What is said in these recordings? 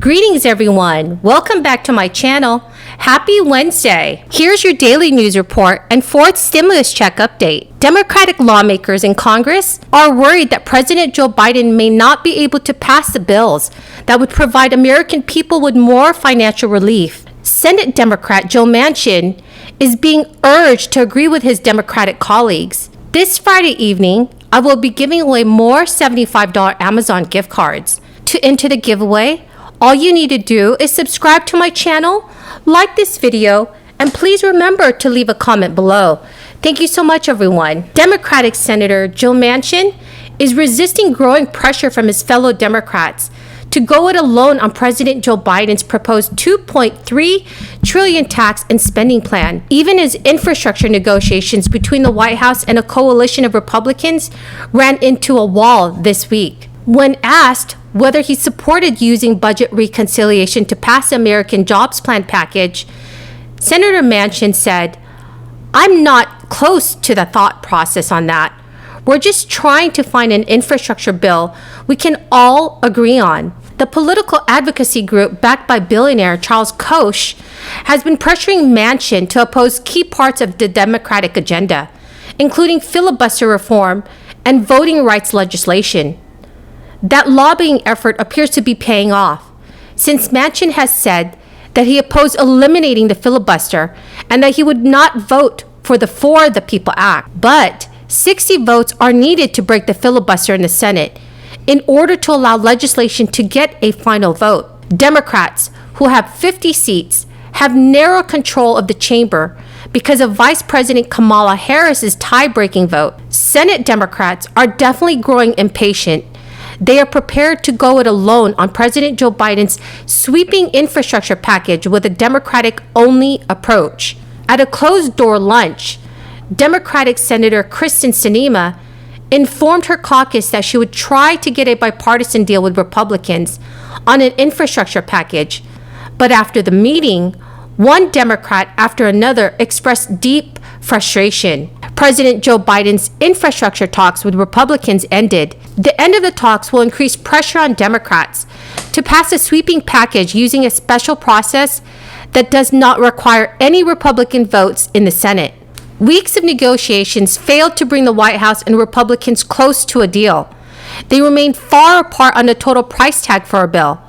Greetings everyone, welcome back to my channel. Happy Wednesday. Here's your daily news report and fourth stimulus check update. Democratic lawmakers in Congress are worried that President Joe Biden may not be able to pass the bills that would provide American people with more financial relief. Senate Democrat Joe Manchin is being urged to agree with his Democratic colleagues. This Friday evening, I will be giving away more $75 Amazon gift cards. To enter the giveaway, all you need to do is subscribe to my channel, like this video, and please remember to leave a comment below. Thank you so much, everyone. Democratic Senator Joe Manchin is resisting growing pressure from his fellow Democrats to go it alone on President Joe Biden's proposed $2.3 trillion tax and spending plan. Even as infrastructure negotiations between the White House and a coalition of Republicans ran into a wall this week. When asked whether he supported using budget reconciliation to pass the American Jobs Plan package, Senator Manchin said, "I'm not close to the thought process on that. We're just trying to find an infrastructure bill we can all agree on." The political advocacy group backed by billionaire Charles Koch has been pressuring Manchin to oppose key parts of the Democratic agenda, including filibuster reform and voting rights legislation. That lobbying effort appears to be paying off, since Manchin has said that he opposed eliminating the filibuster and that he would not vote for the For the People Act. But 60 votes are needed to break the filibuster in the Senate in order to allow legislation to get a final vote. Democrats, who have 50 seats, have narrow control of the chamber because of Vice President Kamala Harris's tie-breaking vote. Senate Democrats are definitely growing impatient. They are prepared to go it alone on President Joe Biden's sweeping infrastructure package with a Democratic-only approach. At a closed-door lunch, Democratic Senator Kristen Sinema informed her caucus that she would try to get a bipartisan deal with Republicans on an infrastructure package. But after the meeting, one Democrat after another expressed deep frustration. President Joe Biden's infrastructure talks with Republicans ended. The end of the talks will increase pressure on Democrats to pass a sweeping package using a special process that does not require any Republican votes in the Senate. Weeks of negotiations failed to bring the White House and Republicans close to a deal. They remain far apart on the total price tag for a bill,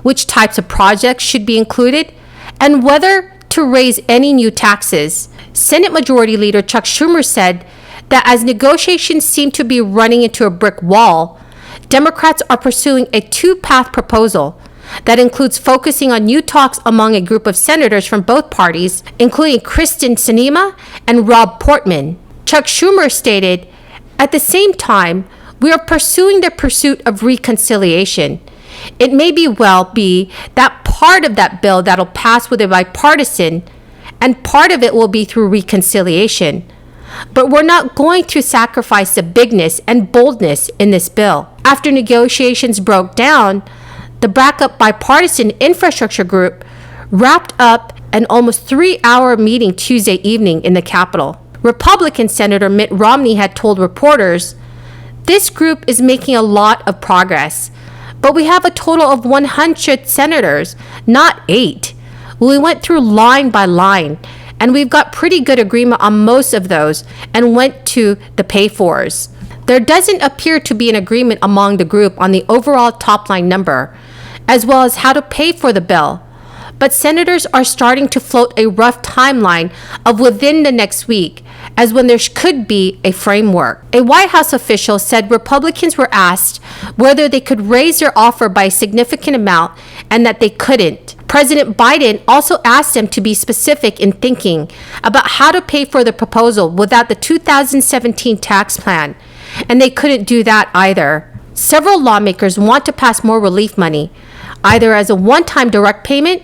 which types of projects should be included, and whether to raise any new taxes. Senate Majority Leader Chuck Schumer said that as negotiations seem to be running into a brick wall, Democrats are pursuing a two-path proposal that includes focusing on new talks among a group of senators from both parties, including Kristen Sinema and Rob Portman. Chuck Schumer stated, "At the same time, we are pursuing the pursuit of reconciliation. It may well be that part of that bill that'll pass with a bipartisan, and part of it will be through reconciliation. But we're not going to sacrifice the bigness and boldness in this bill." After negotiations broke down, the backup bipartisan infrastructure group wrapped up an almost 3-hour meeting Tuesday evening in the Capitol. Republican Senator Mitt Romney had told reporters, "This group is making a lot of progress, but we have a total of 100 senators, not 8. We went through line by line, and we've got pretty good agreement on most of those and went to the pay-fors. There doesn't appear to be an agreement among the group on the overall top-line number, as well as how to pay for the bill. But senators are starting to float a rough timeline of within the next week, as when there could be a framework." A White House official said Republicans were asked whether they could raise their offer by a significant amount and that they couldn't. President Biden also asked them to be specific in thinking about how to pay for the proposal without the 2017 tax plan, and they couldn't do that either. Several lawmakers want to pass more relief money, either as a one-time direct payment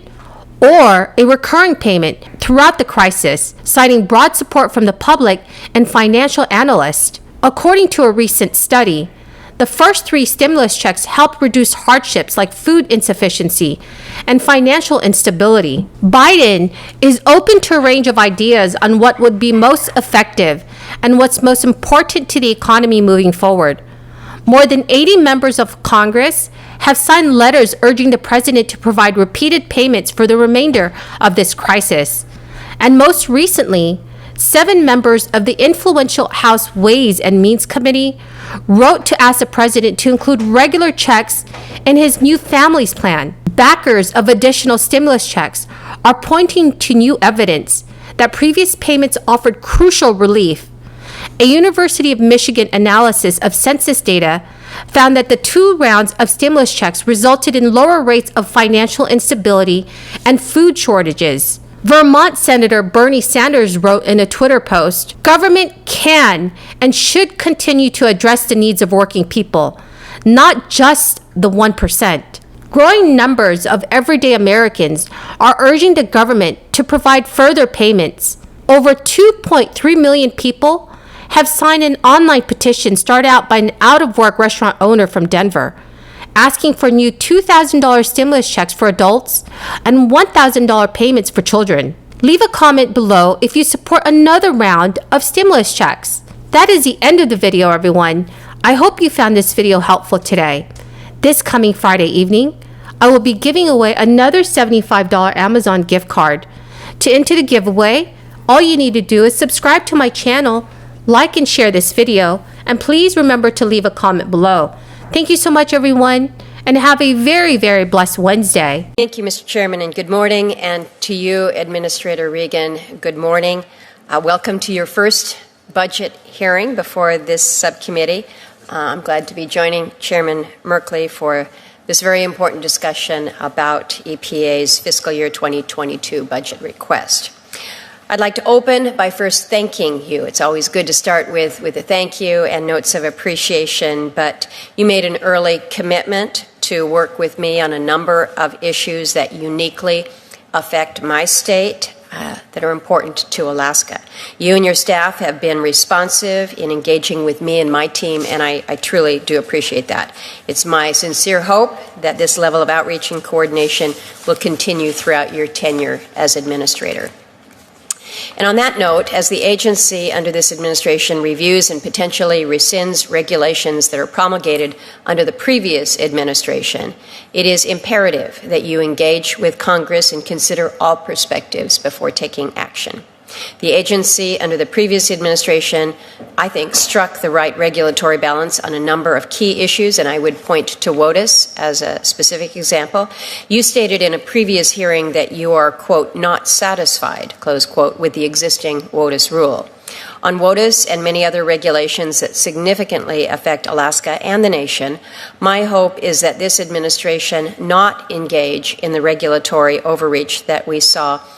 or a recurring payment throughout the crisis, citing broad support from the public and financial analysts. According to a recent study, the first 3 stimulus checks helped reduce hardships like food insufficiency and financial instability. Biden is open to a range of ideas on what would be most effective and what's most important to the economy moving forward. More than 80 members of Congress have signed letters urging the president to provide repeated payments for the remainder of this crisis. And most recently, 7 members of the influential House Ways and Means Committee wrote to ask the president to include regular checks in his new families plan. Backers of additional stimulus checks are pointing to new evidence that previous payments offered crucial relief. A University of Michigan analysis of census data found that the 2 rounds of stimulus checks resulted in lower rates of financial instability and food shortages. Vermont Senator Bernie Sanders wrote in a Twitter post, "Government can and should continue to address the needs of working people, not just the 1%. Growing numbers of everyday Americans are urging the government to provide further payments. Over 2.3 million people have signed an online petition started out by an out-of-work restaurant owner from Denver, asking for new $2,000 stimulus checks for adults and $1,000 payments for children. Leave a comment below if you support another round of stimulus checks. That is the end of the video, everyone. I hope you found this video helpful today. This coming Friday evening, I will be giving away another $75 Amazon gift card. To enter the giveaway, all you need to do is subscribe to my channel, like and share this video, and please remember to leave a comment below. Thank you so much, everyone, and have a very, very blessed Wednesday. Thank you, Mr. Chairman, and good morning. And to you, Administrator Regan, good morning. Welcome to your first budget hearing before this subcommittee. I'm glad to be joining Chairman Merkley for this very important discussion about EPA's fiscal year 2022 budget request. I'd like to open by first thanking you. It's always good to start with a thank you and notes of appreciation, but you made an early commitment to work with me on a number of issues that uniquely affect my state that are important to Alaska. You and your staff have been responsive in engaging with me and my team, and I truly do appreciate that. It's my sincere hope that this level of outreach and coordination will continue throughout your tenure as administrator. And on that note, as the agency under this administration reviews and potentially rescinds regulations that are promulgated under the previous administration, it is imperative that you engage with Congress and consider all perspectives before taking action. The agency under the previous administration, I think, struck the right regulatory balance on a number of key issues, and I would point to WOTUS as a specific example. You stated in a previous hearing that you are, quote, not satisfied, close quote, with the existing WOTUS rule. On WOTUS and many other regulations that significantly affect Alaska and the nation, my hope is that this administration not engage in the regulatory overreach that we saw